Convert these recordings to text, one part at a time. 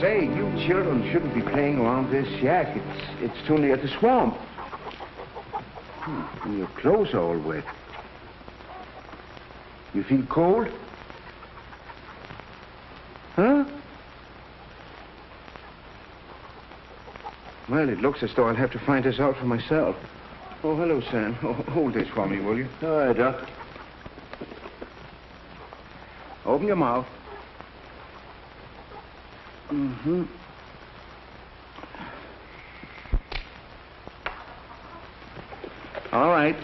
Say, you children shouldn't be playing around this shack. It's too near the swamp. And your clothes are all wet. You feel cold? Huh? Well, it looks as though I'll have to find this out for myself. Oh, hello, Sam. Oh, hold this for me, will you? All right, Doc. Open your mouth. Mm-hmm. All right.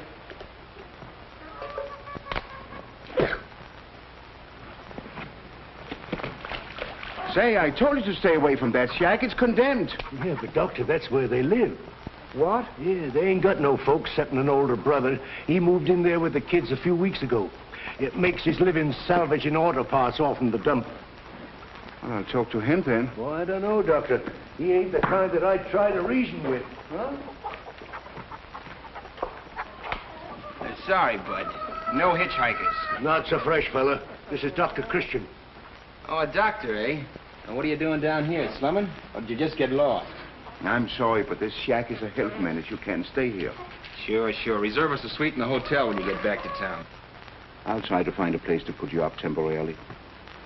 Say, I told you to stay away from that shack. It's condemned. Yeah, but, Doctor, that's where they live. What? Yeah, they ain't got no folks except an older brother. He moved in there with the kids a few weeks ago. It makes his living salvaging auto parts off in the dump. Well, I'll talk to him then. Well, I don't know, Doctor. He ain't the kind that I'd try to reason with. Huh? Sorry, Bud. No hitchhikers. Not so fresh, fella. This is Dr. Christian. Oh, a doctor, eh? And what are you doing down here, slumming? Or did you just get lost? I'm sorry, but this shack is a health menace. You can't stay here. Sure, sure. Reserve us a suite in the hotel when you get back to town. I'll try to find a place to put you up temporarily.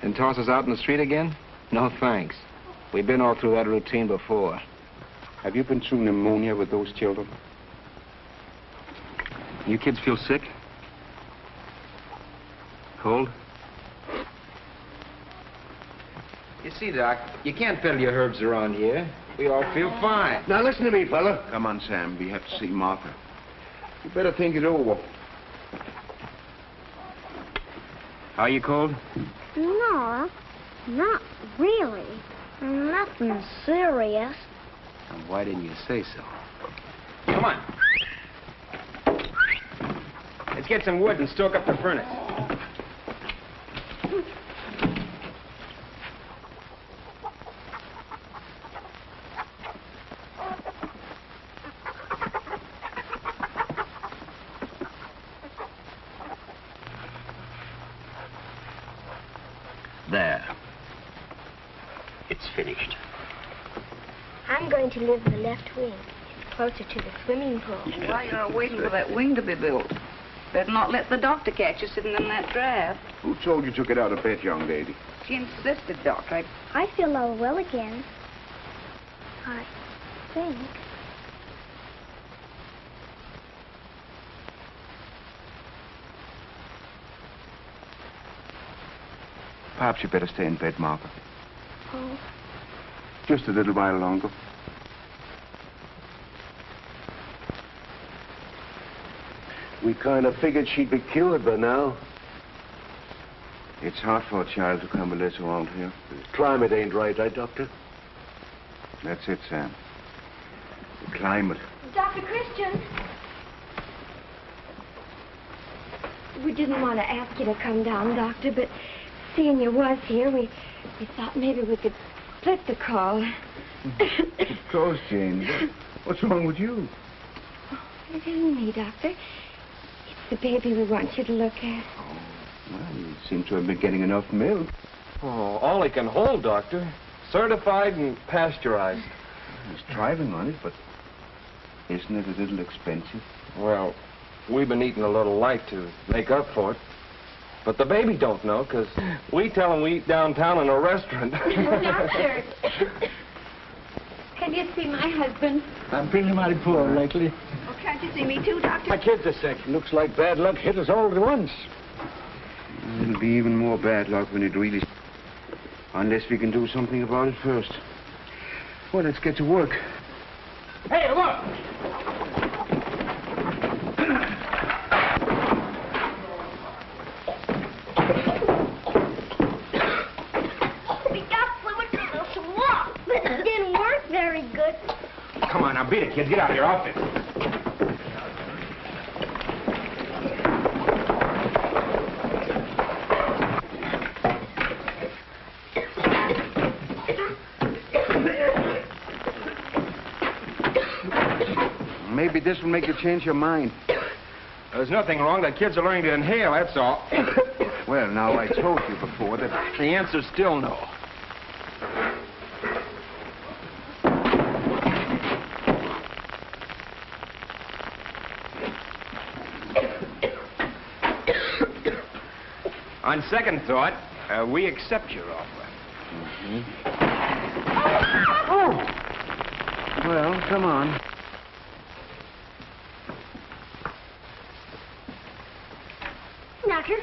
Then toss us out in the street again? No, thanks. We've been all through that routine before. Have you been through pneumonia with those children? You kids feel sick? Cold? You see, Doc, you can't peddle your herbs around here. We all feel fine. Now, listen to me, fella. Come on, Sam. We have to see Martha. You better think it over. Are you cold? No, not really. Nothing serious. And why didn't you say so? Come on. Let's get some wood and stoke up the furnace. There. It's finished. I'm going to live in the left wing. It's closer to the swimming pool. While you're waiting for that wing to be built, better not let the doctor catch you sitting in that draft. Who told you to get out of bed, young lady? She insisted, Doctor. I feel all well again. I think. Perhaps you better stay in bed, Martha. Oh. Just a little while longer. We kind of figured she'd be cured by now. It's hard for a child to convalesce around here. The climate ain't right, eh, Doctor? That's it, Sam. The climate. Dr. Christian. We didn't want to ask you to come down, Doctor, but seeing you was here, we thought maybe we could split the call. Of course, Jane. What's wrong with you? Oh, it isn't me, Doctor. It's the baby we want you to look at. Oh, well, you seem to have been getting enough milk. Oh, all he can hold, Doctor. Certified and pasteurized. He's thriving on it, but isn't it a little expensive? Well, we've been eating a little light to make up for it. But the baby don't know, because we tell him we eat downtown in a restaurant. Doctor! Can you see my husband? I'm feeling mighty poor lately. Oh, can't you see me too, Doctor? My kids are sick. Looks like bad luck hit us all at once. It'll be even more bad luck when it really... Unless we can do something about it first. Well, let's get to work. Hey, look! We got fluid to fill some water, but it didn't work very good. Come on, now beat it, kids. Get out of here. Off it. Maybe this will make you change your mind. There's nothing wrong. The kids are learning to inhale, that's all. Well, now, I told you before that... The answer's still no. On second thought, we accept your offer. Oh! Well, come on. Doctor?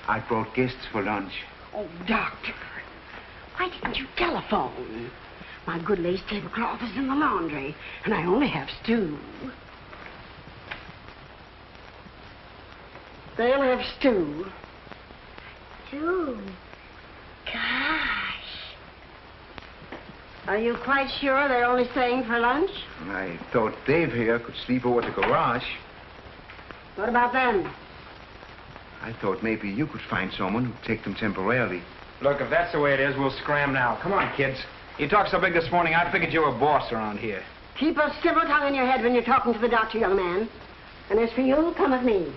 I brought guests for lunch. Oh, Doctor. Why didn't you telephone? My good lace tablecloth is in the laundry, and I only have stew. They'll have stew. Stew? Gosh. Are you quite sure they're only staying for lunch? I thought Dave here could sleep over at the garage. What about them? I thought maybe you could find someone who'd take them temporarily. Look, if that's the way it is, we'll scram now. Come on, kids. You talked so big this morning, I figured you were a boss around here. Keep a civil tongue in your head when you're talking to the doctor, young man. And as for you, come with me.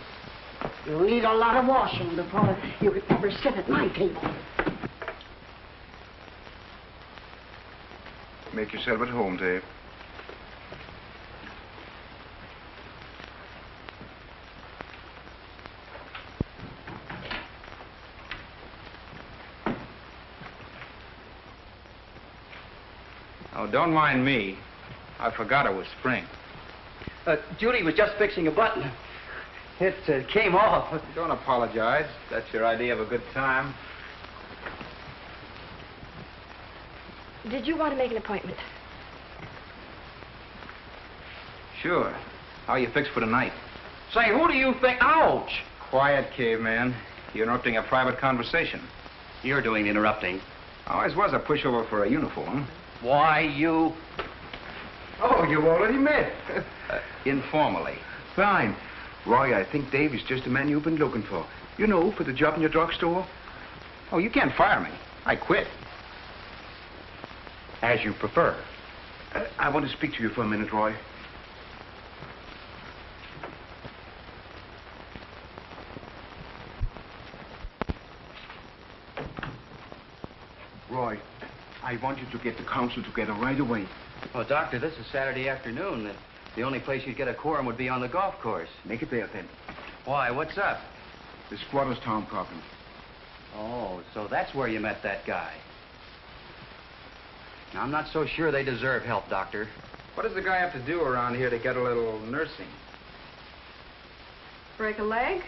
You'll need a lot of washing before you can ever sit at my table. Make yourself at home, Dave. Oh, don't mind me. I forgot it was spring. Judy was just fixing a button. It came off. Don't apologize. That's your idea of a good time. Did you want to make an appointment? Sure. How you fixed for tonight? Say, who do you think? Ouch! Quiet, caveman. You're interrupting a private conversation. You're doing the interrupting. Always was a pushover for a uniform. Why, you... Oh, you already met. Informally. Fine. Roy, I think Dave is just the man you've been looking for. You know, for the job in your drugstore. Oh, you can't fire me. I quit. As you prefer. I want to speak to you for a minute, Roy. Roy, I want you to get the council together right away. Well, Doctor, this is Saturday afternoon. The only place you'd get a quorum would be on the golf course. Make it there, then. Why, what's up? The Squatterstown problem. Oh, so that's where you met that guy. Now, I'm not so sure they deserve help, Doctor. What does the guy have to do around here to get a little nursing? Break a leg?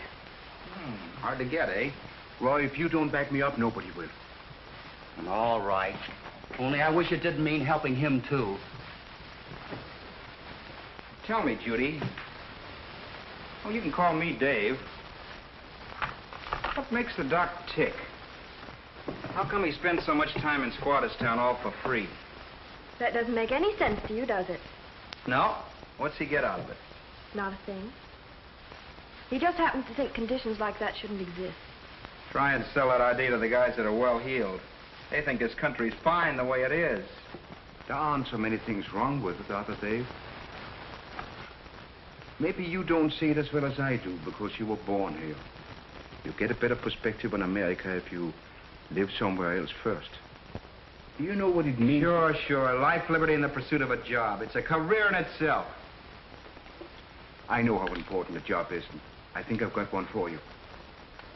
Hard to get, eh? Roy, if you don't back me up, nobody will. All right. Only I wish it didn't mean helping him, too. Tell me, Judy. Oh, you can call me Dave. What makes the doc tick? How come he spends so much time in Squatterstown all for free? That doesn't make any sense to you, does it? No? What's he get out of it? Not a thing. He just happens to think conditions like that shouldn't exist. Try and sell that idea to the guys that are well-heeled. They think this country's fine the way it is. There aren't so many things wrong with it, are there, Dave? Maybe you don't see it as well as I do because you were born here. You get a better perspective on America if you live somewhere else first. Do you know what it means? Sure. Life, liberty, and the pursuit of a job. It's a career in itself. I know how important a job is. And I think I've got one for you.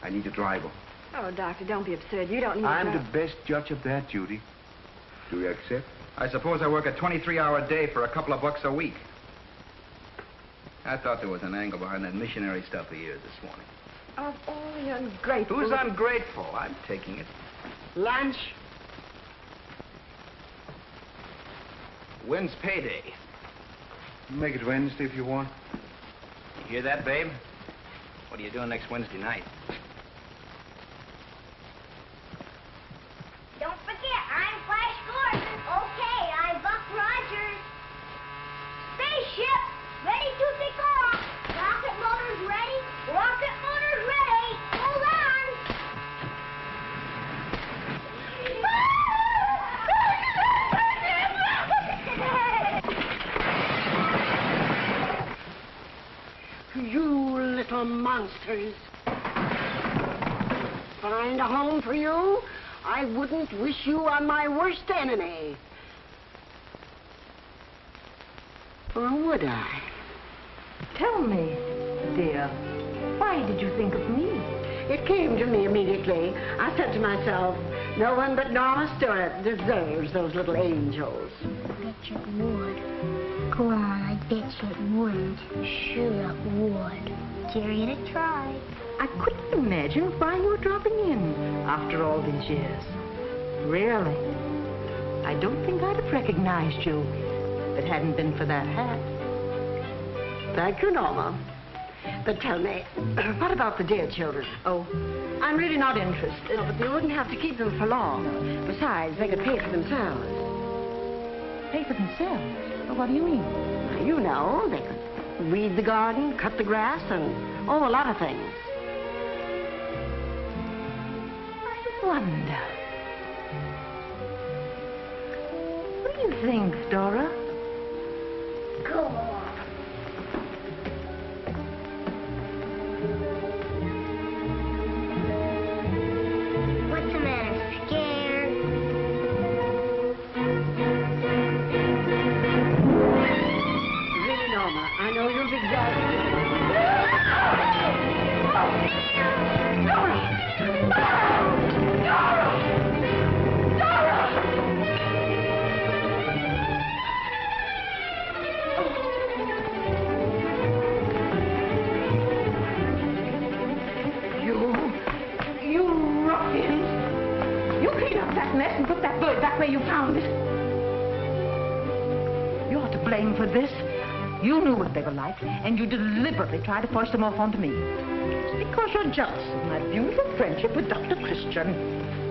I need a driver. Oh, Doctor, don't be absurd. You don't need I'm to... the best judge of that, Judy. Do you accept? I suppose I work a 23-hour day for a couple of bucks a week. I thought there was an angle behind that missionary stuff of yours this morning. Oh, you're ungrateful. Who's ungrateful? I'm taking it. Lunch? When's payday? Make it Wednesday if you want. You hear that, babe? What are you doing next Wednesday night? Don't forget, I'm Flash Gordon. Okay, I'm Buck Rogers. Spaceship, ready to take off. Rocket motors ready. Rocket motors ready. Hold on. You little monsters. Find a home for you? I wouldn't wish you on my worst enemy. Or would I? Tell me, dear, why did you think of me? It came to me immediately. I said to myself, no one but Norma Stewart deserves those little angels. I bet you it would. Go on, I bet you it wouldn't. Sure it would. Jerry had tried. I couldn't imagine why you were dropping in after all these years. Really. I don't think I'd have recognized you if it hadn't been for that hat. Thank you, Norma. But tell me, what about the dear children? Oh, I'm really not interested. No, but you wouldn't have to keep them for long. Besides, they could pay for themselves. Pay for themselves? Well, what do you mean? You know, they could weed the garden, cut the grass, and a lot of things. I wonder. What do you think, Dora? Go on. What's the matter? Scared? Really, Norma, I know you'll be glad. You ruffians! You clean up that mess and put that bird back where you found it. You're to blame for this. You knew what they were like, and you deliberately tried to force them off onto me. It's because you're jealous of my beautiful friendship with Dr. Christian.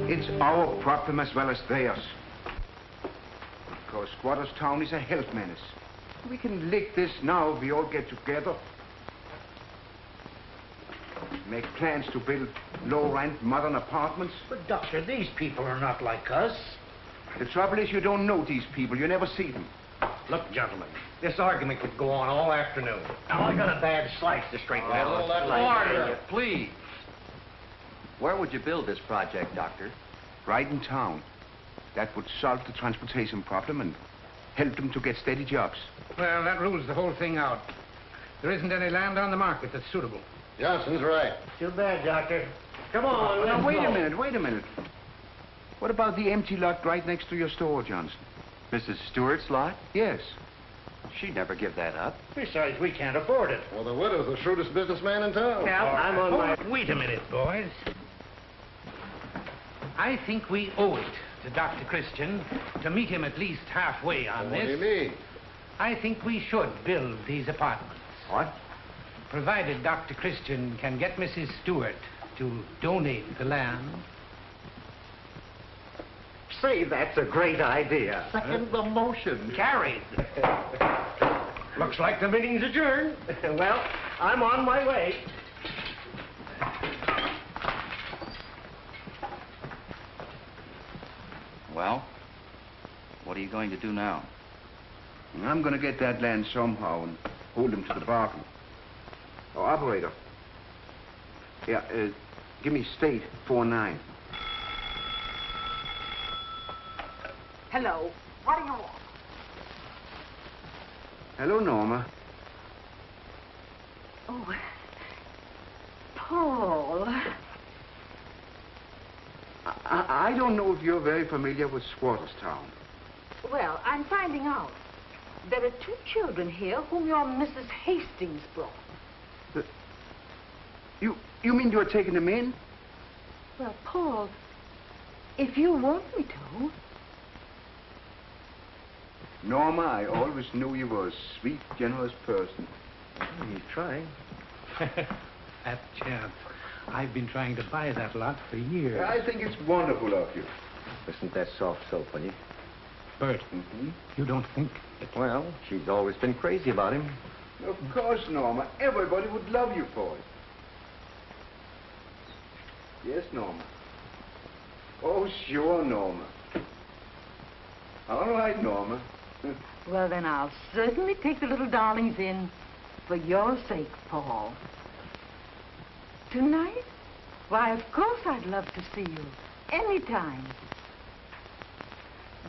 It's our problem as well as theirs. Because Squatterstown is a health menace. We can lick this now if we all get together. Make plans to build low-rent modern apartments. But, Doctor, these people are not like us. The trouble is you don't know these people. You never see them. Look, gentlemen, this argument could go on all afternoon. Now, I got a bad slice to straighten out. Order, please. Where would you build this project, Doctor? Right in town. That would solve the transportation problem and help them to get steady jobs. Well, that rules the whole thing out. There isn't any land on the market that's suitable. Johnson's right. Too bad, Doctor. Come on, Now, wait a minute. What about the empty lot right next to your store, Johnson? Mrs. Stewart's lot? Yes. She'd never give that up. Besides, we can't afford it. Well, the widow's the shrewdest businessman in town. Cal, I'm on my... Wait a minute, boys. I think we owe it to Dr. Christian to meet him at least halfway on this. What do you mean? I think we should build these apartments. What? Provided Dr. Christian can get Mrs. Stewart to donate the land. Say, that's a great idea. Second the motion. Carried. Looks like the meeting's adjourned. Well, I'm on my way. Well, what are you going to do now? I'm going to get that land somehow and hold them to the bargain. Oh, operator. Yeah, give me state 49. Hello. What do you want? Hello, Norma. Oh, Paul. I don't know if you're very familiar with Squatterstown. Well, I'm finding out. There are 2 children here whom your Mrs. Hastings brought. You mean you're taking them in? Well, Paul, if you want me to. Norma, I always knew you were a sweet, generous person. He's trying. That chance. I've been trying to buy that lot for years. I think it's wonderful of you. Isn't that soft soap, will you? Bert, you don't think that... Well, she's always been crazy about him. Of course, Norma. Everybody would love you for it. Yes, Norma. Oh, sure, Norma. All right, Norma. Well, then I'll certainly take the little darlings in for your sake, Paul. Tonight? Why, of course I'd love to see you. Anytime.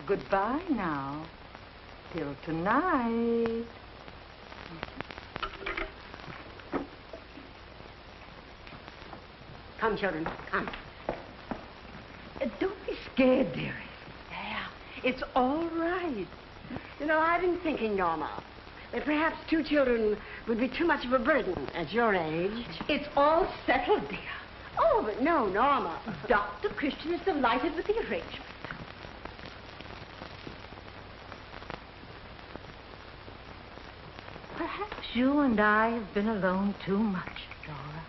Goodbye now. Till tonight. Come, children, come. Don't be scared, dearest. Yeah, it's all right. You know, I've been thinking, Norma, that perhaps 2 children would be too much of a burden at your age. It's all settled, dear. Oh, but no, Norma. Dr. Christian is delighted with the arrangement. Perhaps you and I have been alone too much, Dora.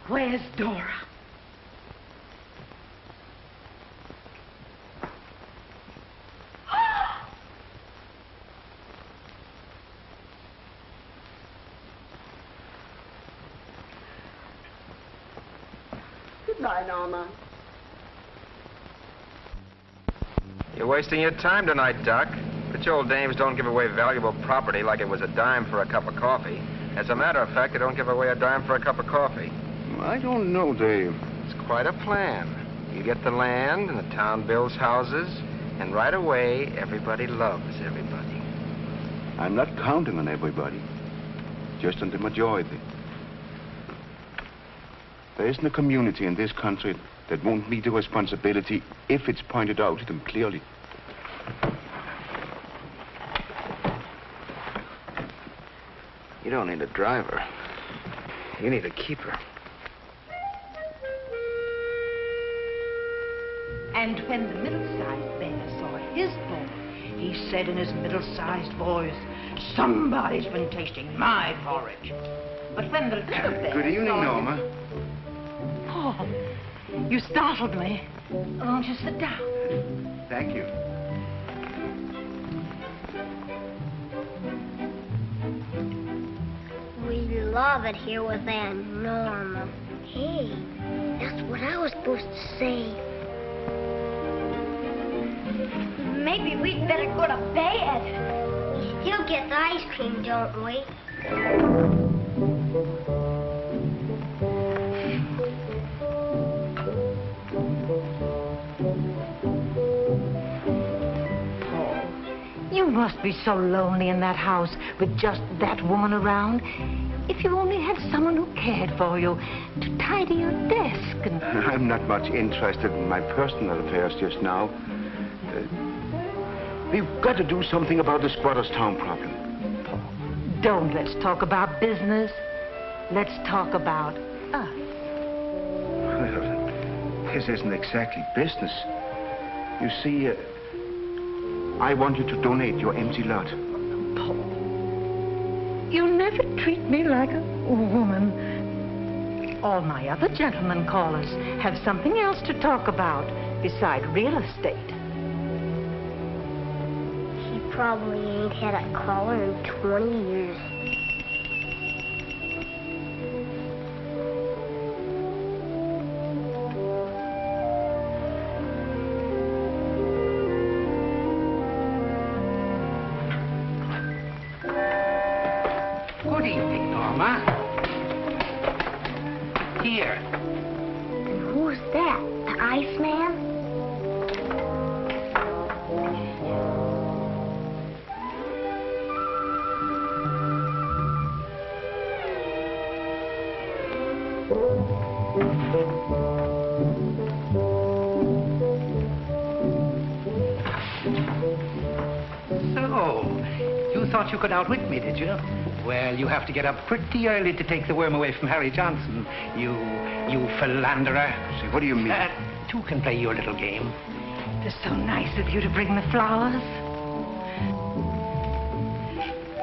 Where's Dora? Goodbye, Norma. You're wasting your time tonight, Doc. Rich old dames don't give away valuable property like it was a dime for a cup of coffee. As a matter of fact, they don't give away a dime for a cup of coffee. I don't know, Dave. It's quite a plan. You get the land, and the town builds houses, and right away, everybody loves everybody. I'm not counting on everybody, just on the majority. There isn't a community in this country that won't meet the responsibility if it's pointed out to them clearly. You don't need a driver. You need a keeper. And when the middle-sized bear saw his boy, he said in his middle-sized voice, "Somebody's been tasting my porridge." But when the little bear Good evening, saw Norma. Oh, you startled me. Won't you sit down? Thank you. We love it here with Aunt Norma. Hey, that's what I was supposed to say. Maybe we'd better go to bed. We still get the ice cream, don't we? You must be so lonely in that house with just that woman around. If you only had someone who cared for you, to tidy your desk and... I'm not much interested in my personal affairs just now. We've got to do something about the Squatterstown problem. Don't let's talk about business. Let's talk about us. Well, this isn't exactly business. You see, I want you to donate your empty lot. You never treat me like a woman. All my other gentlemen callers have something else to talk about beside real estate. He probably ain't had a caller in 20 years. Good evening, Norma. Here. And who's that? The Iceman? So, you thought you could outwit me, did you? Well, you have to get up pretty early to take the worm away from Harry Johnson. You philanderer. See, what do you mean? Two can play your little game. It's so nice of you to bring the flowers.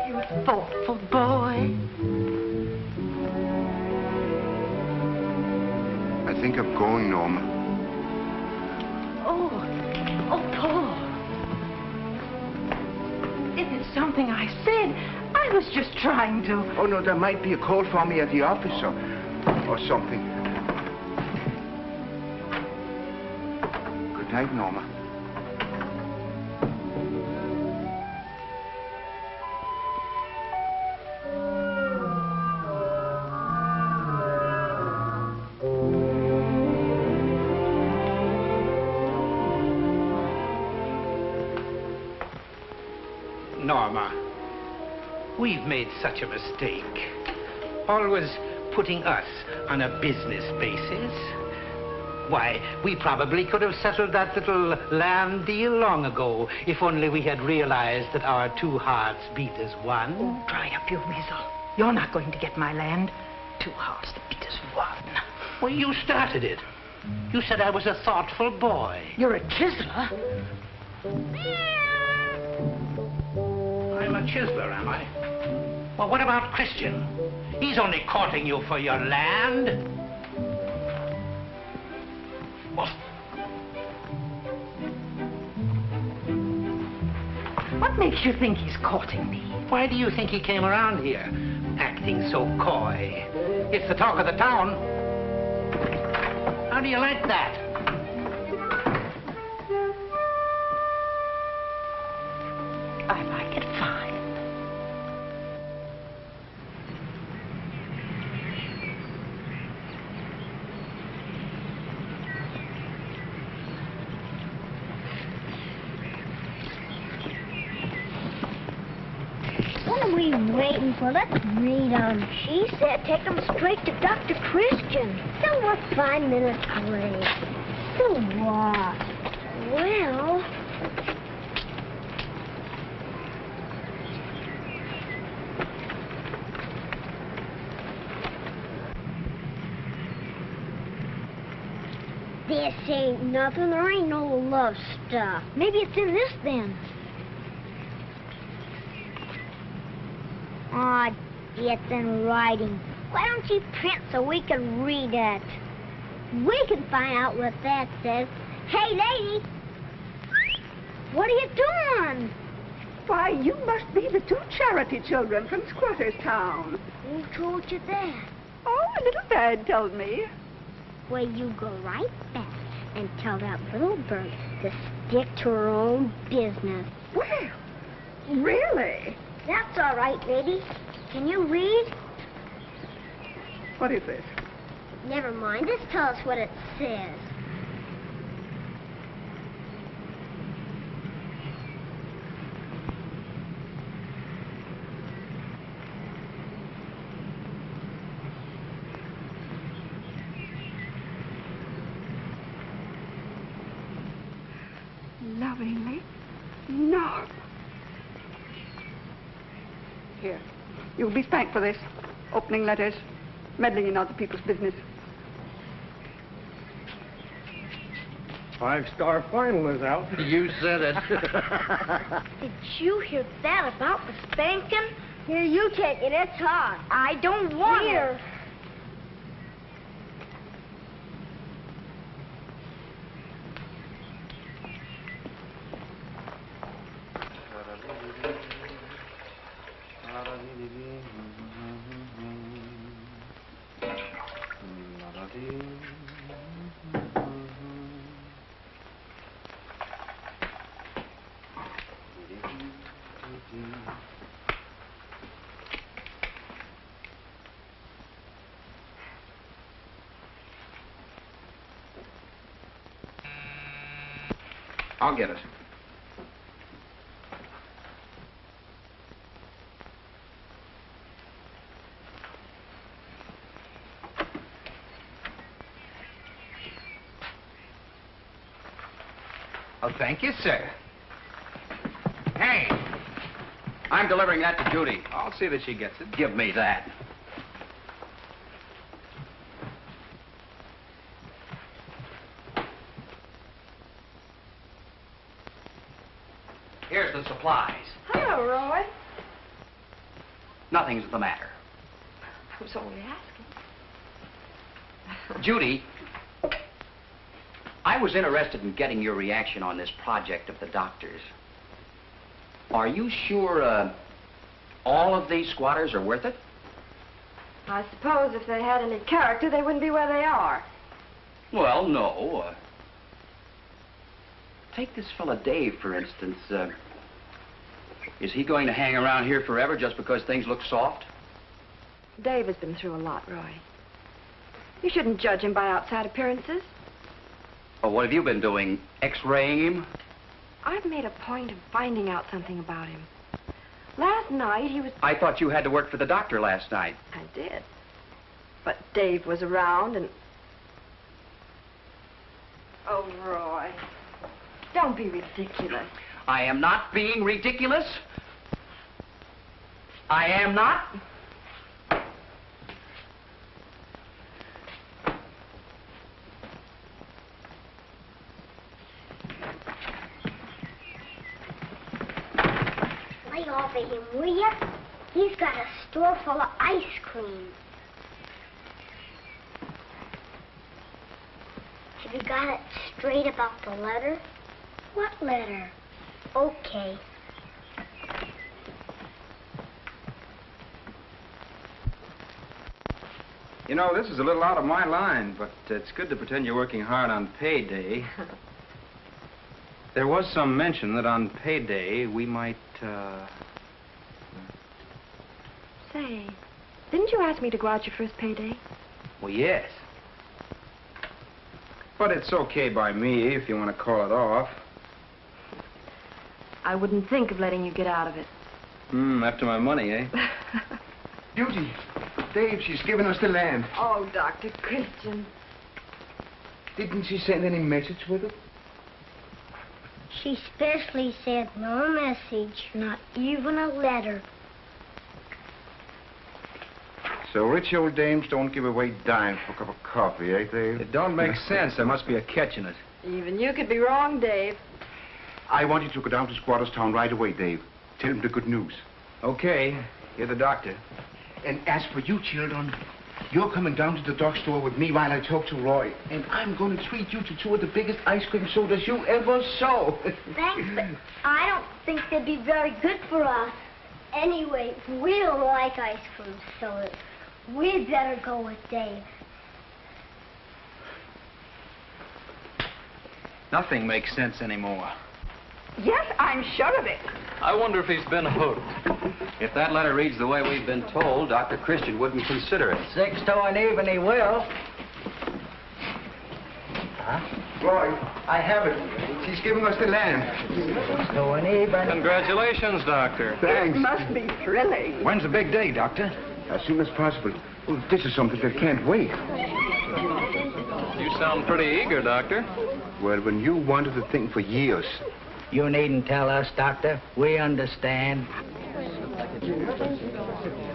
You thoughtful boy. I think I'm going, Norma. Oh, Paul. If it's something I said, I was just trying to... Oh, no, there might be a call for me at the office or something. Good night, Norma. Norma, we've made such a mistake. Always putting us on a business basis. Why, we probably could have settled that little land deal long ago, if only we had realized that our two hearts beat as one. Oh, dry up your weasel. You're not going to get my land. Two hearts that beat as one. Well, you started it. You said I was a thoughtful boy. You're a chiseler. I'm a chiseler, am I? Well, what about Christian? He's only courting you for your land. Well, what makes you think he's courting me? why do you think he came around here, acting so coy? It's the talk of the town. How do you like that? I like it fine. What are we waiting for? Let's read 'em. She said take 'em straight to Dr. Christian. So we're 5 minutes late. So what? Well... This ain't nothing. There ain't no love stuff. Maybe it's in this then. Aw, it's in writing. Why don't you print so we can read it? We can find out what that says. Hey, lady! What are you doing? Why, you must be the two charity children from Squatterstown. Who told you that? Oh, a little bird told me. Well, you go right back and tell that little bird to stick to her own business. Well, really? That's all right, lady. Can you read? What is this? Never mind. Just tell us what it says. Lovingly, Norma. Here, you'll be spanked for this. Opening letters, meddling in other people's business. 5-star final is out. You said it. Did you hear that about the spanking? Here, you take it. It's hot. I don't want it. I'll get it. Oh, thank you, sir. Hey, I'm delivering that to Judy. I'll see that she gets it. Give me that. Here's the supplies. Hello, Roy. Nothing's the matter. I was only asking. Judy, I was interested in getting your reaction on this project of the doctor's. Are you sure all of these squatters are worth it? I suppose if they had any character, they wouldn't be where they are. Well, no. Take this fella Dave, for instance. Is he going to hang around here forever just because things look soft? Dave has been through a lot, Roy. You shouldn't judge him by outside appearances. Oh, what have you been doing? X-raying him? I've made a point of finding out something about him. last night. He was... I thought you had to work for the doctor last night. I did. But Dave was around and... Oh, Roy. Don't be ridiculous. I am not being ridiculous. I am not. Lay off of him, will ya? He's got a store full of ice cream. Have you got it straight about the letter? What letter? Okay. You know, this is a little out of my line, but it's good to pretend you're working hard on payday. There was some mention that on payday we might, Say, didn't you ask me to go out your first payday? Well, yes. But it's okay by me if you want to call it off. I wouldn't think of letting you get out of it. After my money, eh? Beauty, Dave, she's given us the land. Oh, Dr. Christian. Didn't she send any message with it? She specially said no message, not even a letter. So rich old dames don't give away dimes for a cup of coffee, eh, Dave? It don't make sense. There must be a catch in it. Even you could be wrong, Dave. I want you to go down to Squatterstown right away, Dave. Tell him the good news. Okay. You're the doctor. And as for you, children, you're coming down to the drugstore with me while I talk to Roy. And I'm going to treat you to 2 of the biggest ice cream sodas you ever saw. Thanks, but I don't think they'd be very good for us. Anyway, we don't like ice cream sodas. We'd better go with Dave. Nothing makes sense anymore. Yes, I'm sure of it. I wonder if he's been hooked. If that letter reads the way we've been told, Dr. Christian wouldn't consider it. 6 to an even, he will. Roy, I have it. She's giving us the land. 6 to an even. Congratulations, Doctor. Thanks. It must be thrilling. When's the big day, Doctor? As soon as possible. Well, this is something that can't wait. You sound pretty eager, Doctor. Well, when you wanted the thing for years. You needn't tell us, Doctor. We understand.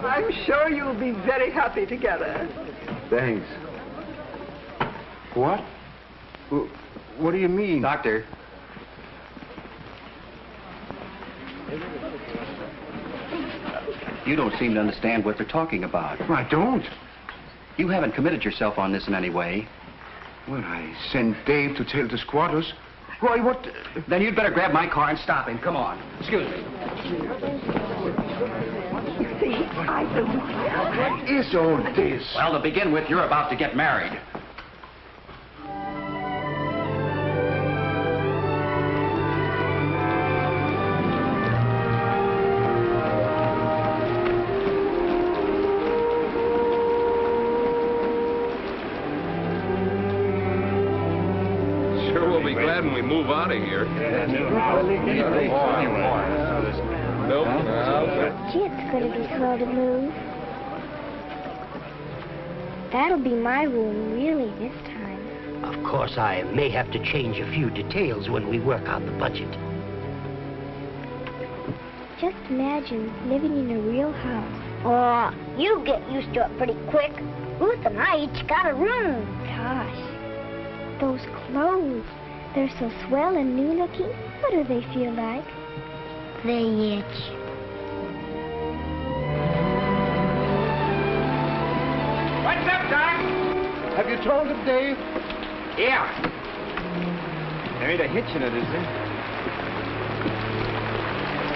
I'm sure you'll be very happy together. Thanks. What? What do you mean? Doctor. You don't seem to understand what they're talking about. I don't. You haven't committed yourself on this in any way. Well, I sent Dave to tell the squatters. Why, what? Then you'd better grab my car and stop him. Come on. Excuse me. You see, I don't... What is all this? Well, to begin with, you're about to get married. When we move out of here. Nope. Gee, it's going to be slow to move. That'll be my room, really, this time. Of course, I may have to change a few details when we work out the budget. Just imagine living in a real house. Oh, you get used to it pretty quick. Ruth and I each got a room. Gosh, those clothes. They're so swell and new looking. What do they feel like? They itch. What's up, Doc? Have you told him, Dave? Yeah. There ain't a hitch in it, is there?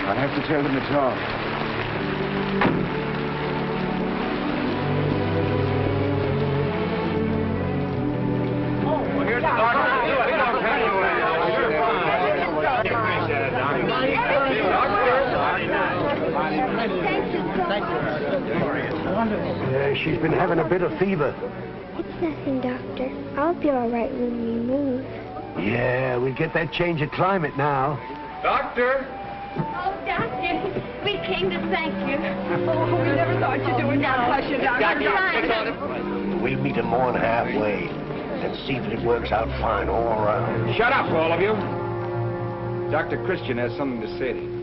I'll have to tell them it's all. Well, here's the doctor. We don't have to. She's been having a bit of fever. It's nothing, Doctor. I'll be all right when we move. Yeah, we get that change of climate now. Doctor! Oh, Doctor, we came to thank you. Oh, we never thought you'd do it. Now, hush it, Doctor. We'll meet him on halfway and see that it works out fine all around. Shut up, all of you. Dr. Christian has something to say to you.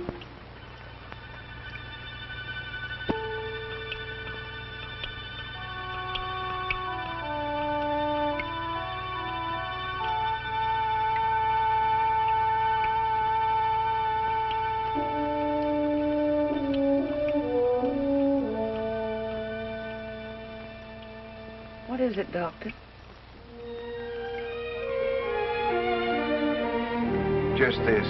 What is it, Doctor? Just this.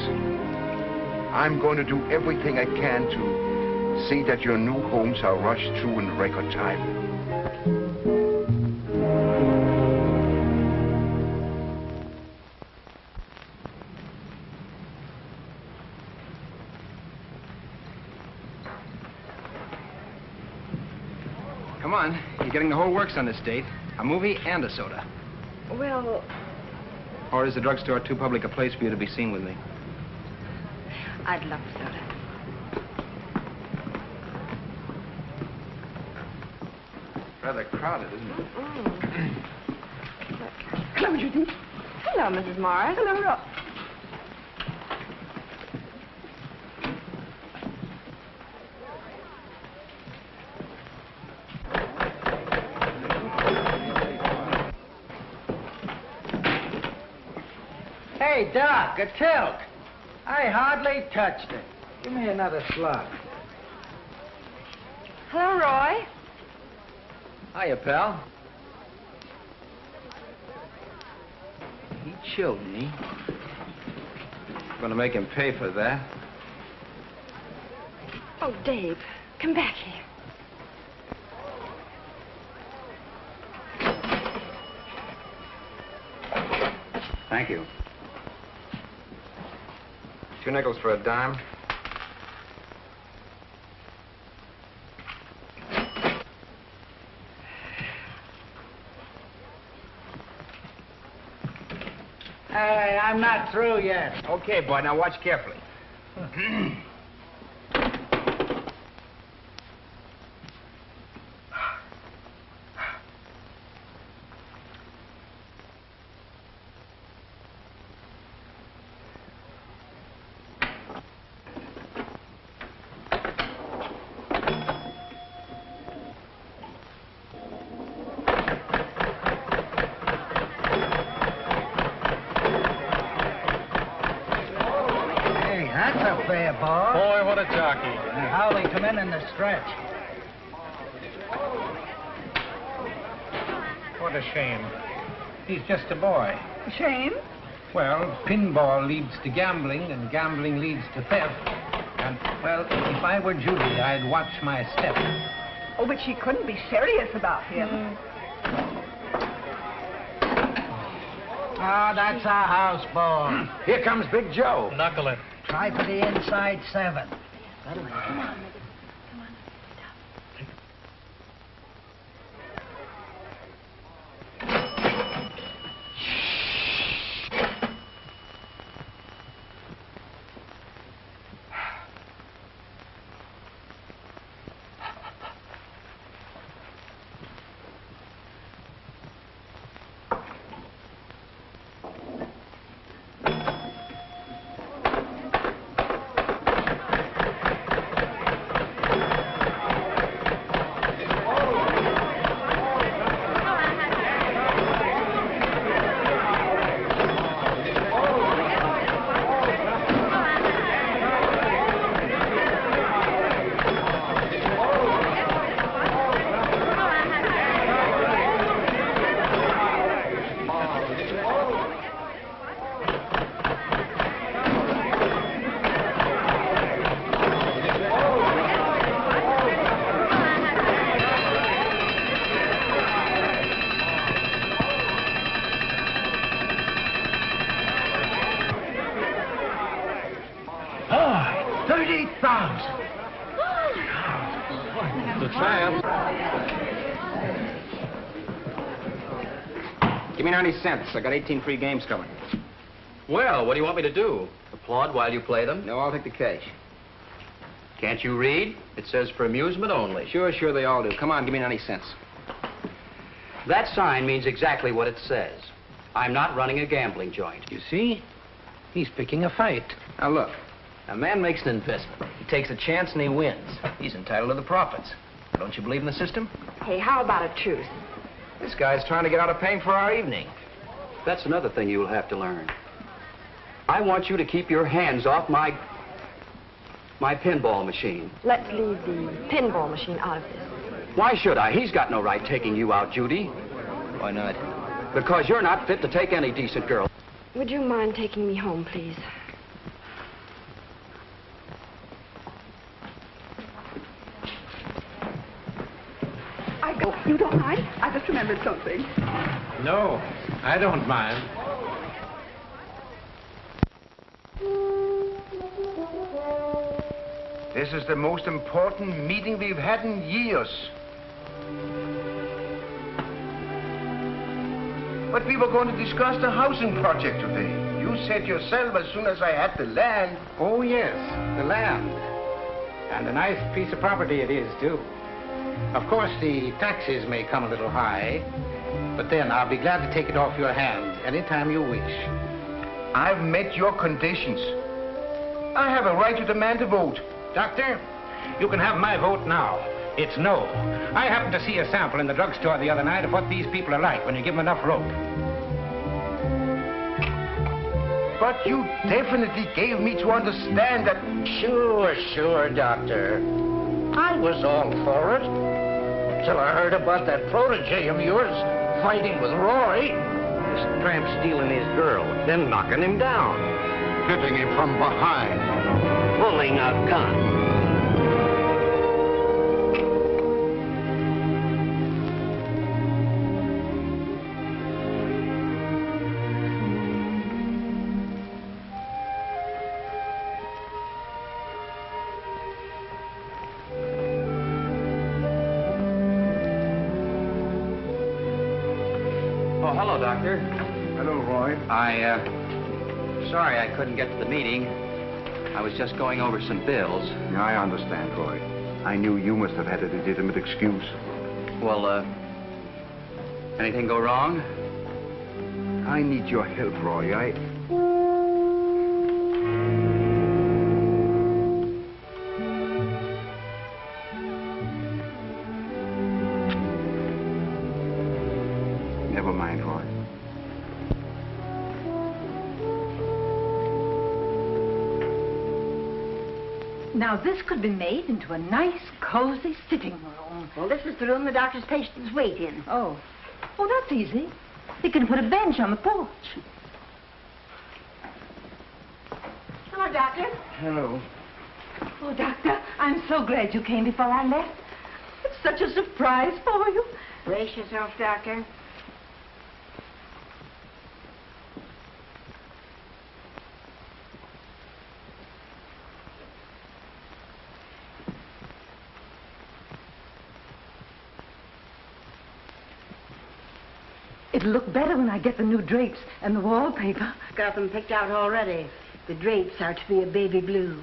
I'm going to do everything I can to see that your new homes are rushed through in record time. Come on. You're getting the whole works on this date. A movie and a soda. Well, Or is the drugstore too public a place for you to be seen with me? I'd love soda. Rather crowded, isn't it? Hello, Judy. Hello, Mrs. Morris. Hello, Rob. Hey, Doc, a tilt. I hardly touched it. Give me another slug. Hello, Roy. Hiya, pal. He chilled me. Gonna make him pay for that. Oh, Dave, come back here. Thank you. 2 nickels for a dime. Hey, I'm not through yet. Okay, boy, now watch carefully. Fair ball. Boy, what a jockey. And how they come in the stretch. What a shame. He's just a boy. Shame? Well, pinball leads to gambling, and gambling leads to theft. And, well, if I were Judy, I'd watch my step. Oh, but she couldn't be serious about him. Ah, that's our house ball. Here comes Big Joe. Knuckle it. Try for the inside 7. Come on. The champ. Give me 90 cents. I got 18 free games coming. Well, what do you want me to do? Applaud while you play them? No, I'll take the cash. Can't you read? It says for amusement only. Sure, they all do. Come on, give me 90 cents. That sign means exactly what it says. I'm not running a gambling joint. You see? He's picking a fight. Now, look. A man makes an investment. He takes a chance and he wins. He's entitled to the profits. Don't you believe in the system? Hey, how about a truce? This guy's trying to get out of paying for our evening. That's another thing you'll have to learn. I want you to keep your hands off my pinball machine. Let's leave the pinball machine out of this. Why should I? He's got no right taking you out, Judy. Why not? Because you're not fit to take any decent girl. Would you mind taking me home, please? I go. You don't mind? I just remembered something. No, I don't mind. This is the most important meeting we've had in years. But we were going to discuss the housing project today. You said yourself as soon as I had the land. Oh, yes, the land. And a nice piece of property it is, too. Of course, the taxes may come a little high, but then I'll be glad to take it off your hands anytime you wish. I've met your conditions. I have a right to demand a vote. Doctor, you can have my vote now. It's no. I happened to see a sample in the drugstore the other night of what these people are like when you give them enough rope. But you definitely gave me to understand that... Sure, Doctor. I was all for it. Till I heard about that protege of yours fighting with Roy. This tramp stealing his girl, then knocking him down. Hitting him from behind. Pulling a gun. Oh, hello, Doctor. Hello, Roy. Sorry I couldn't get to the meeting. I was just going over some bills. Yeah, I understand, Roy. I knew you must have had a legitimate excuse. Well, anything go wrong? I need your help, Roy. Never mind, Roy. Now, this could be made into a nice, cozy sitting room. Well, this is the room the doctor's patients wait in. Oh, that's easy. You can put a bench on the porch. Hello, Doctor. Hello. Oh, Doctor, I'm so glad you came before I left. It's such a surprise for you. Brace yourself, Doctor. It'll look better when I get the new drapes and the wallpaper. Got them picked out already. The drapes are to be a baby blue.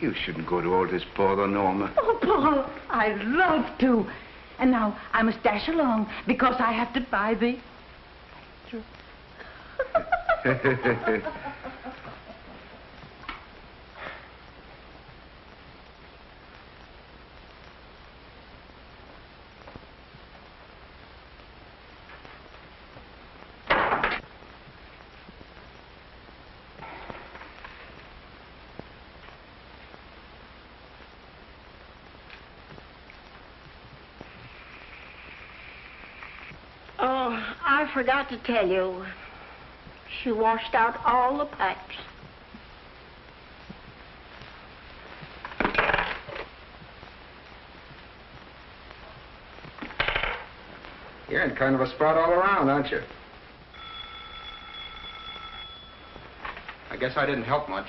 You shouldn't go to all this bother, Norma. Oh, Paul, I'd love to. And now I must dash along because I have to buy the... Oh, I forgot to tell you. She washed out all the pipes. You're in kind of a spot all around, aren't you? I guess I didn't help much.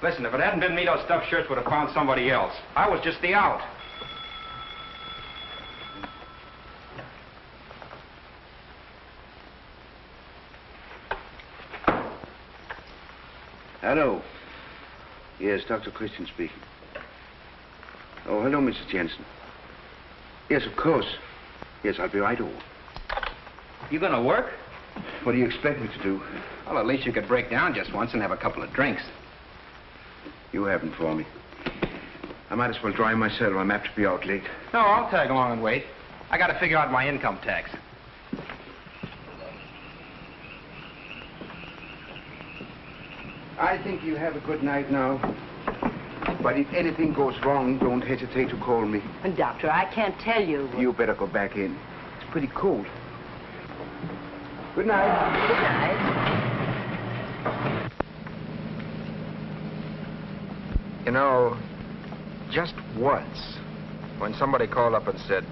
Listen, if it hadn't been me, those stuffed shirts would have found somebody else. I was just the out. Hello. Yes, Dr. Christian speaking. Oh, hello, Mrs. Jensen. Yes, of course. Yes, I'll be right over. You gonna work? What do you expect me to do? Well, at least you could break down just once and have a couple of drinks. You haven't for me. I might as well drive myself. I'm apt to be out late. No, I'll tag along and wait. I gotta figure out my income tax. I think you have a good night now. But if anything goes wrong, don't hesitate to call me. And, Doctor, I can't tell you. You better go back in. It's pretty cold. Good night. Good night. You know, just once, when somebody called up and said,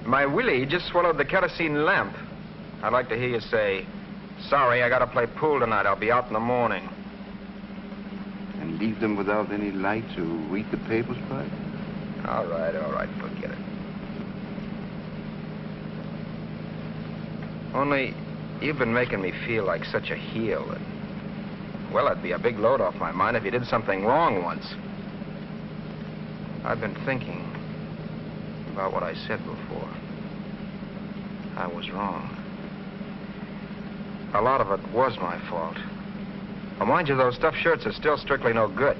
"My Willie just swallowed the kerosene lamp," I'd like to hear you say, "Sorry, I gotta play pool tonight. I'll be out in the morning." And leave them without any light to read the papers by? All right, forget it. Only, you've been making me feel like such a heel that, well, it'd be a big load off my mind if you did something wrong once. I've been thinking about what I said before. I was wrong. A lot of it was my fault. Well, mind you, those stuffed shirts are still strictly no good.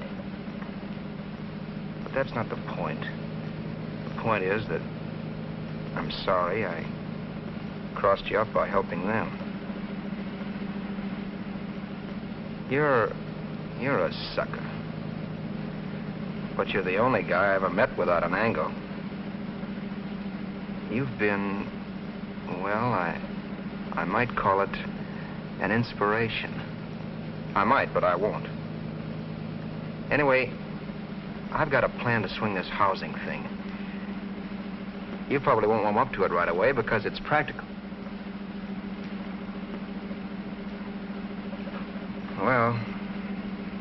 But that's not the point. The point is that I'm sorry I crossed you up by helping them. You're a sucker. But you're the only guy I ever met without an angle. You've been, well, I might call it an inspiration. I might, but I won't. Anyway, I've got a plan to swing this housing thing. You probably won't warm up to it right away because it's practical. Well,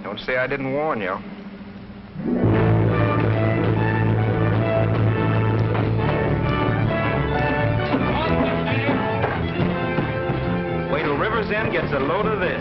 don't say I didn't warn you. Wait till River's End gets a load of this.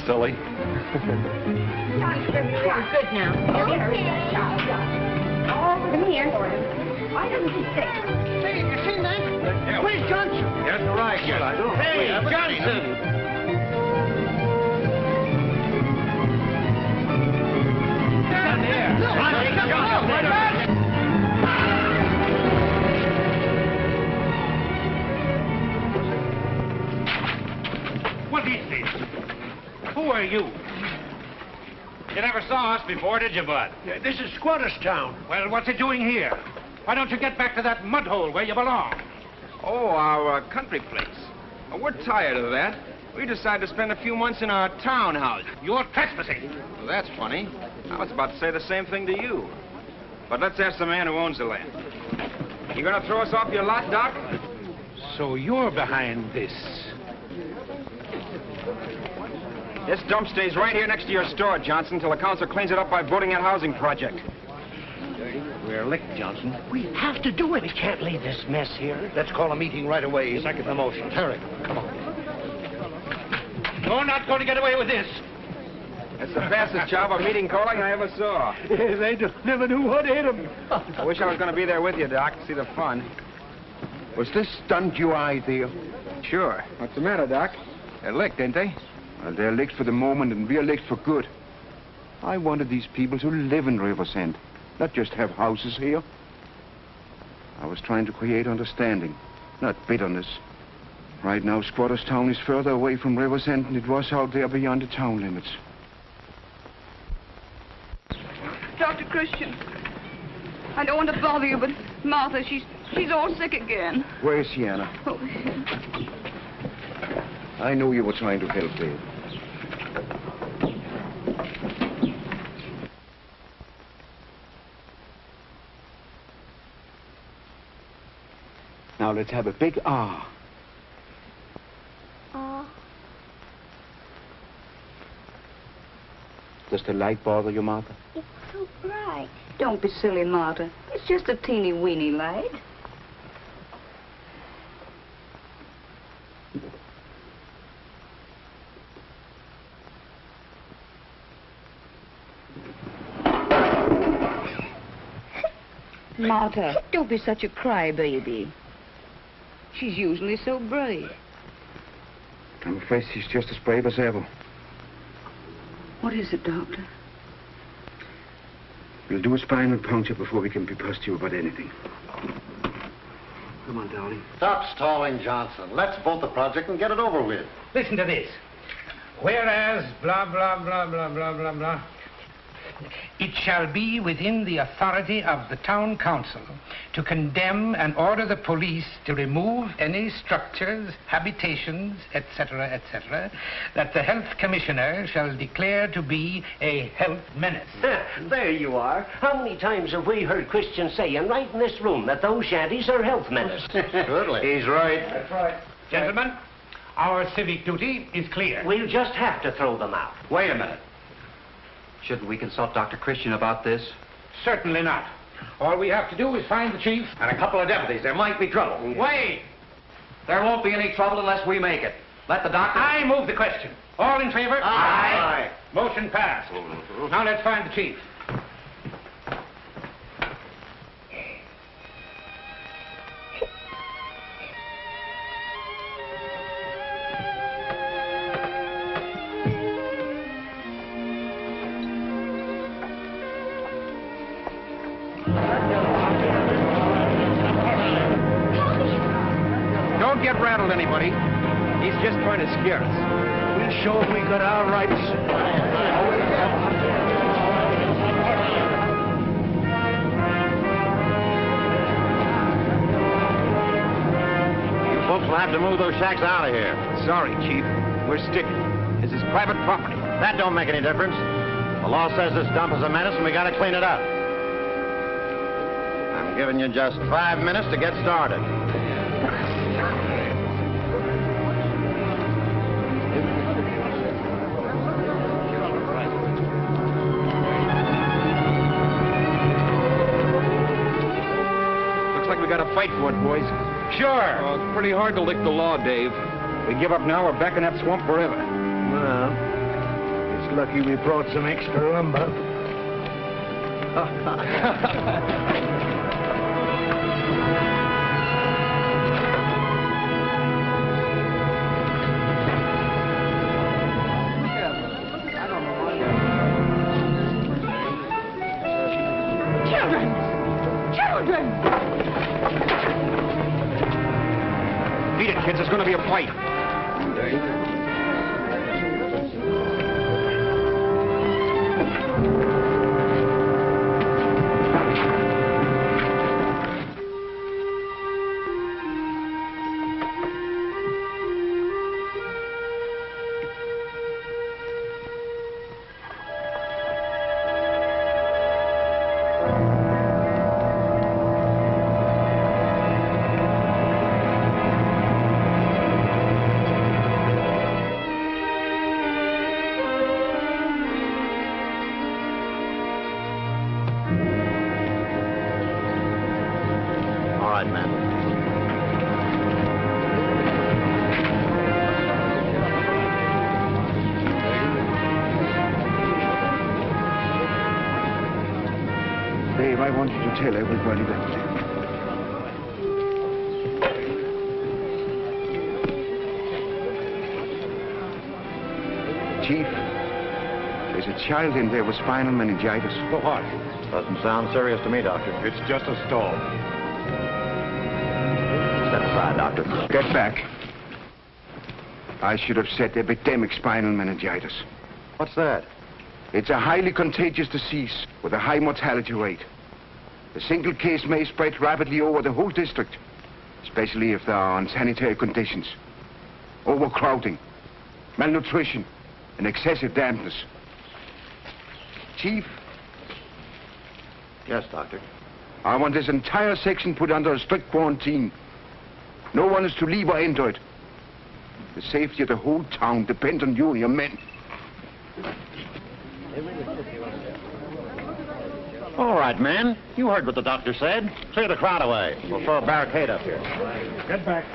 Silly. You're good now. Oh, come here. Why doesn't he stay? Hey, you seen that? Where's Johnson? That's right, yes. I don't. Hey, Johnson! Down there. What is this? Who are you? You never saw us before, did you, Bud? Yeah, this is Squatterstown. Well, what's it doing here? Why don't you get back to that mud hole where you belong? Oh, our country place. We're tired of that. We decided to spend a few months in our townhouse. You're trespassing. Well, that's funny. I was about to say the same thing to you. But let's ask the man who owns the land. You gonna throw us off your lot, Doc? So you're behind this. This dump stays right here next to your store, Johnson, till the council cleans it up by voting that housing project. We're licked, Johnson. We have to do it. We can't leave this mess here. Let's call a meeting right away. Second the motion. Hurry. Come on. You're not going to get away with this. That's the fastest job of meeting calling I ever saw. They never knew what hit them. I wish I was going to be there with you, Doc, to see the fun. Was this stunt you eye, Theo? Sure. What's the matter, Doc? They're licked, ain't they? Well, they're licked for the moment, and we're licked for good. I wanted these people to live in Riversend, not just have houses here. I was trying to create understanding, not bitterness. Right now, Squatterstown is further away from Riversend than it was out there beyond the town limits. Dr. Christian, I don't want to bother you, but Martha, she's all sick again. Where's Sienna? Oh. I knew you were trying to help, Dave. Now let's have a big ah. Ah. Does the light bother you, Martha? It's so bright. Don't be silly, Martha. It's just a teeny weeny light. Martha, don't be such a crybaby. She's usually so brave. I'm afraid she's just as brave as ever. What is it, Doctor? We'll do a spinal puncture before we can be positive about anything. Come on, darling. Stop stalling, Johnson. Let's vote the project and get it over with. Listen to this. Whereas, blah, blah, blah, blah, blah, blah, blah. It shall be within the authority of the town council to condemn and order the police to remove any structures, habitations, etc., etc., that the health commissioner shall declare to be a health menace. There you are. How many times have we heard Christians saying right in this room that those shanties are health menace? Surely. He's right. That's right. Gentlemen, our civic duty is clear. We'll just have to throw them out. Wait a minute. Shouldn't we consult Dr. Christian about this? Certainly not. All we have to do is find the chief And a couple of deputies. There might be trouble. Wait! There won't be any trouble unless we make it. Let the doctor... I move the question. All in favor? Aye. Motion passed. Now let's find the chief. Don't get rattled, anybody. He's just trying to scare us. We'll show him we got our rights. You folks will have to move those shacks out of here. Sorry, Chief. We're sticking. This is private property. That don't make any difference. The law says this dump is a menace and we gotta clean it up. I'm giving you just 5 minutes to get started. Looks like we got to fight for it, boys. Sure. Well, it's pretty hard to lick the law, Dave. We give up now, we're back in that swamp forever. Well, it's lucky we brought some extra lumber. Children! Beat it, kids. It's going to be a fight. All right, man. Dave, I want you to tell everybody that... Chief, There's a child in there with spinal meningitis. For what? Doesn't sound serious to me, Doctor. It's just a stall. Step aside, Doctor. Get back. I should have said epidemic spinal meningitis. What's that? It's a highly contagious disease with a high mortality rate. A single case may spread rapidly over the whole district, especially if there are unsanitary conditions, overcrowding, malnutrition, and excessive dampness. Chief? Yes, Doctor. I want this entire section put under a strict quarantine. No one is to leave or enter it. The safety of the whole town depends on you and your men. All right, men. You heard what the doctor said. Clear the crowd away. We'll throw a barricade up here. Get back.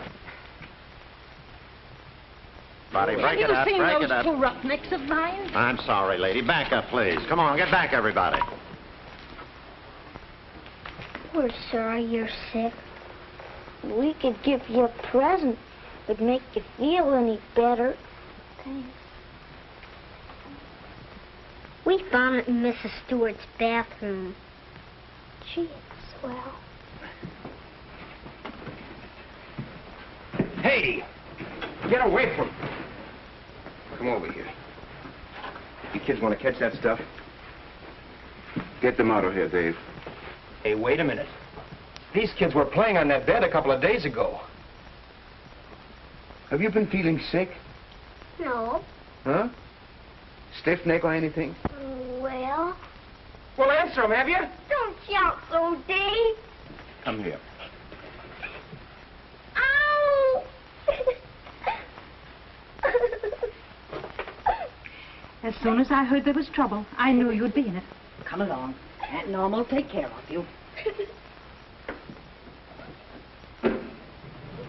Buddy, break it up, break it up. Have you seen those two roughnecks of mine? I'm sorry, lady. Back up, please. Come on, get back, everybody. We're sorry you're sick. We could give you a present. Would make you feel any better. Thanks. We found it in Mrs. Stewart's bathroom. Gee, it's swell. Hey! Get away from me. Come over here. You kids want to catch that stuff? Get them out of here, Dave. Hey, wait a minute. These kids were playing on that bed a couple of days ago. Have you been feeling sick? No. Huh? Stiff neck or anything? Well... Well, answer them, have you? Don't shout so, Dave. Come here. Ow! As soon as I heard there was trouble, I knew you'd be in it. Come along. Aunt Norma will take care of you.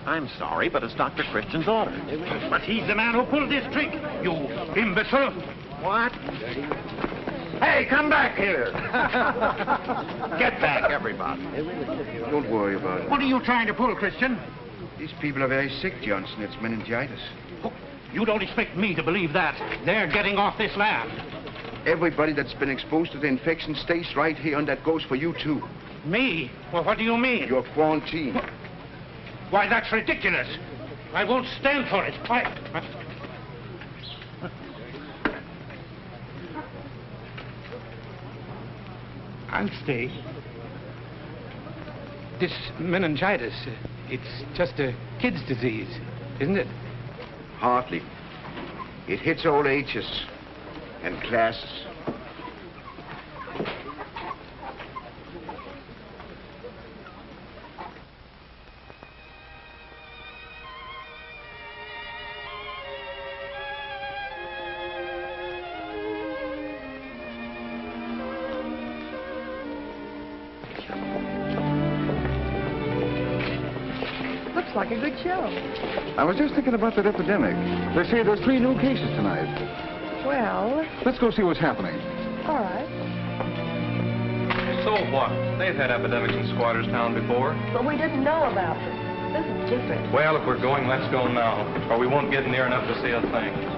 I'm sorry, but it's Dr. Christian's order. But he's the man who pulled this trick, you imbecile. What? Hey, come back here. Get back, everybody. Don't worry about it. What are you trying to pull, Christian? These people are very sick, Johnson. It's meningitis. Oh, you don't expect me to believe that. They're getting off this land. Everybody that's been exposed to the infection stays right here, and that goes for you, too. Me? Well, what do you mean? You're quarantined. Why, that's ridiculous. I won't stand for it. I'll stay. This meningitis, it's just a kid's disease, isn't it? Hardly. It hits all ages and classes. Looks like a good show. I was just thinking about that epidemic. They say there's 3 new cases tonight. Well, Let's go see what's happening. all right. So what? They've had epidemics in Squatterstown before. But we didn't know about them. This is different. Well, if we're going, let's go now, or we won't get near enough to see a thing.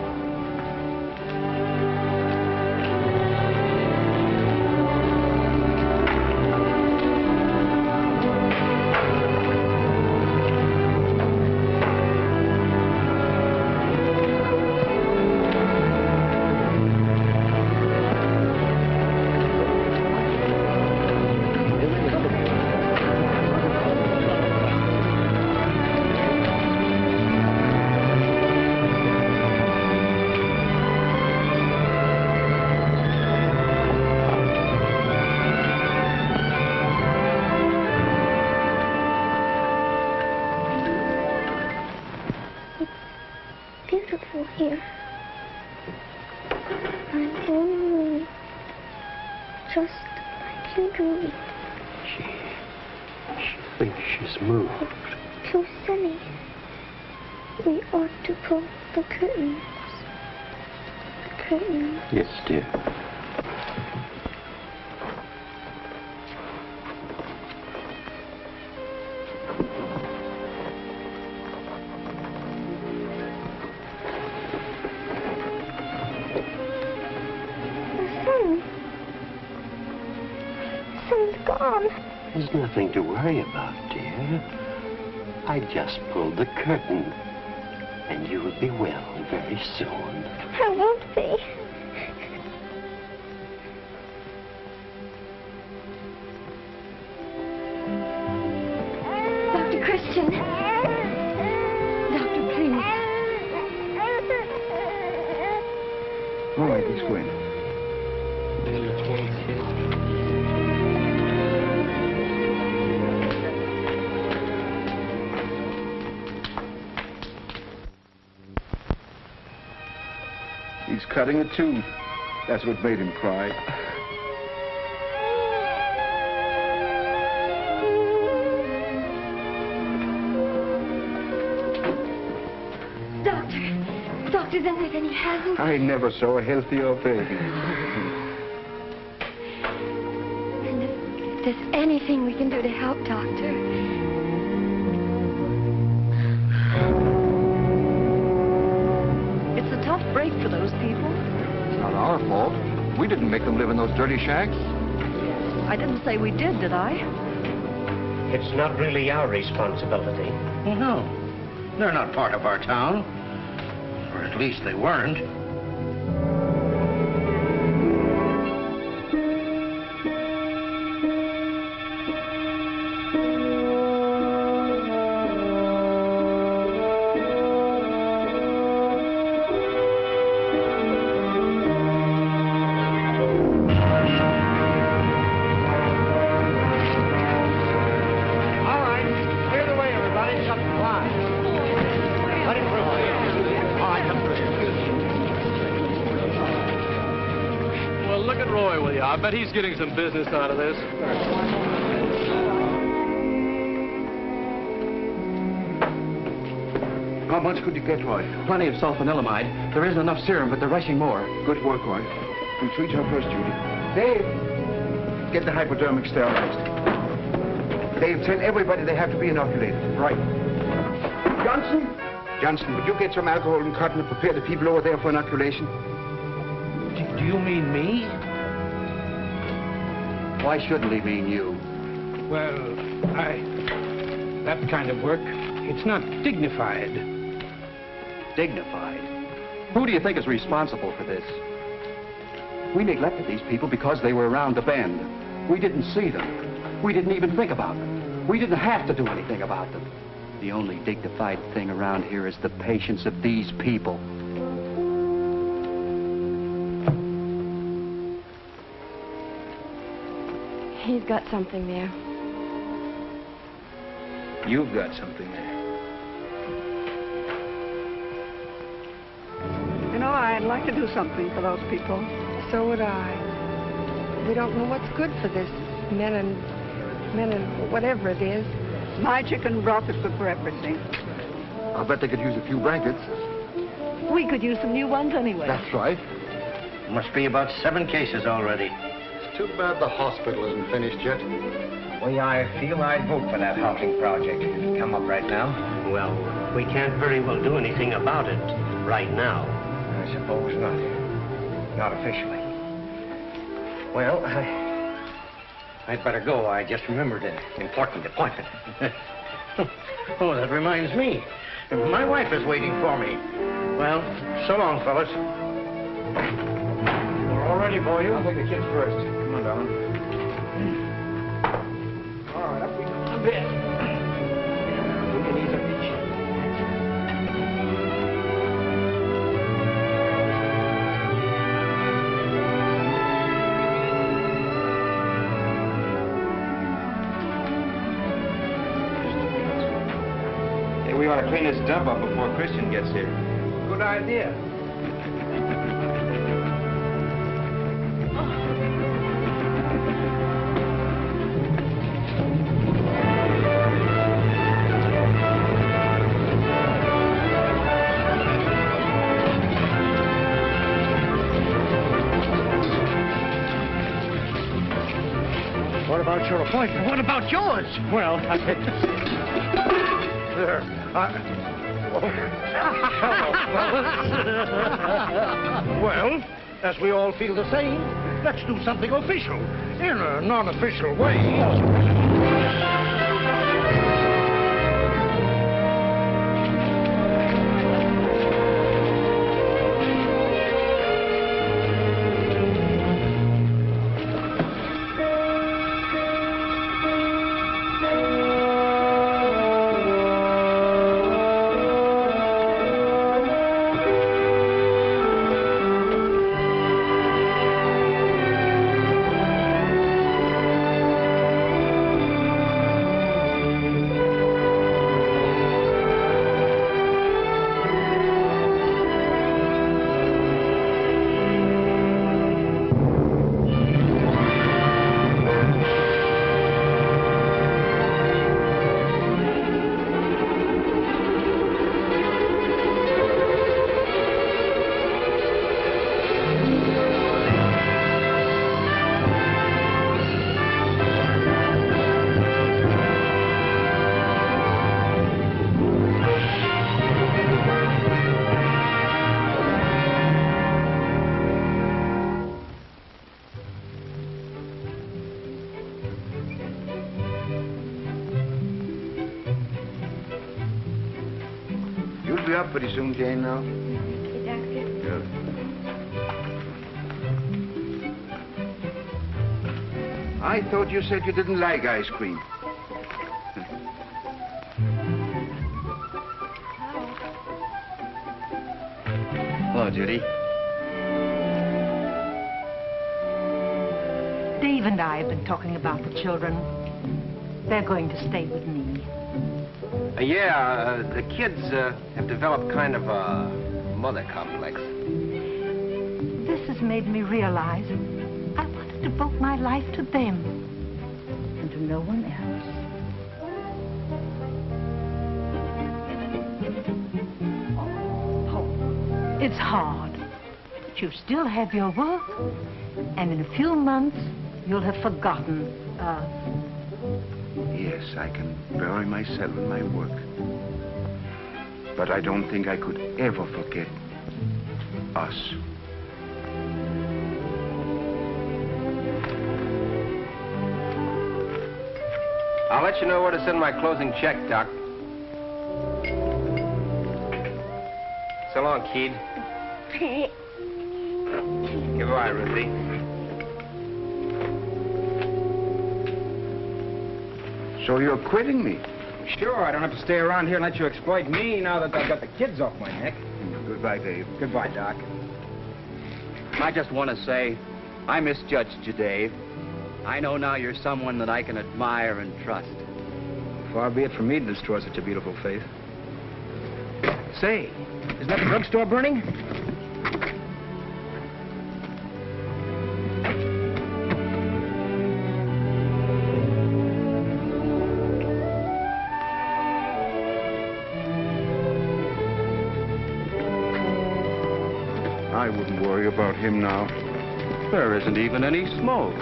Beautiful here. I'm lonely. Just like you do. She thinks she's moved. It's too sunny. We ought to pull the curtains. The curtains. Yes, dear. gone. There's nothing to worry about, dear. I just pulled the curtain. And you'll be well very soon. I won't be. Dr. Christian. Doctor, please. All right, let's go in. He's cutting a tooth. That's what made him cry. Doctor, then he hasn't. I never saw a healthier baby. And if there's anything we can do to help, Doctor. It's a tough break for those people. It's not our fault. We didn't make them live in those dirty shacks. I didn't say we did I? It's not really our responsibility. Well, no. They're not part of our town. Or at least they weren't. I bet he's getting some business out of this. How much could you get, Roy? Plenty of sulfanilamide. There isn't enough serum, but they're rushing more. Good work, Roy. We'll treat her first, Judy. Dave! Get the hypodermic sterilized. Dave, tell everybody they have to be inoculated. Right. Johnson? Johnson, would you get some alcohol and cotton and prepare the people over there for inoculation? Do you mean me? Why shouldn't he mean you? Well, that kind of work, it's not dignified. Dignified? Who do you think is responsible for this? We neglected these people because they were around the bend. We didn't see them. We didn't even think about them. We didn't have to do anything about them. The only dignified thing around here is the patience of these people. He's got something there. You've got something there. You know, I'd like to do something for those people. So would I. We don't know what's good for this men and whatever it is. My chicken broth is good for everything. I bet they could use a few blankets. We could use some new ones anyway. That's right. Must be about 7 cases already. Too bad the hospital isn't finished yet. Well, I feel I'd vote for that housing project if it come up right now. Well, we can't very well do anything about it right now. I suppose not. Not officially. Well, I'd better go. I just remembered an important appointment. Oh, that reminds me. My wife is waiting for me. Well, so long, fellas. We're all ready for you. I'll take the kids first. Come on, darling. All right, up we go. A bit. We can ease up each. Hey, we ought to clean this dump up before Christian gets here. Good idea. What about your appointment? What about yours? Well, I said... There. Well, as we all feel the same. Let's do something official, in a non-official way. You'll be up pretty soon, Jane, now. Okay, Doctor. Good. I thought you said you didn't like ice cream. Hello, Judy. Dave and I have been talking about the children. They're going to stay with me. The kids have developed kind of a mother complex. This has made me realize I want to devote my life to them and to no one else. It's hard, but you still have your work, and in a few months, you'll have forgotten us. Yes, I can bury myself in my work. But I don't think I could ever forget us. I'll let you know where to send my closing check, Doc. So long, Keith. Goodbye, Ruthie. So you're quitting me? Sure, I don't have to stay around here and let you exploit me now that I've got the kids off my neck. Goodbye, Dave. Goodbye, Doc. I just want to say, I misjudged you, Dave. I know now you're someone that I can admire and trust. Far be it from me to destroy such a beautiful faith. Say, isn't that the drugstore burning? I wouldn't worry about him now. There isn't even any smoke.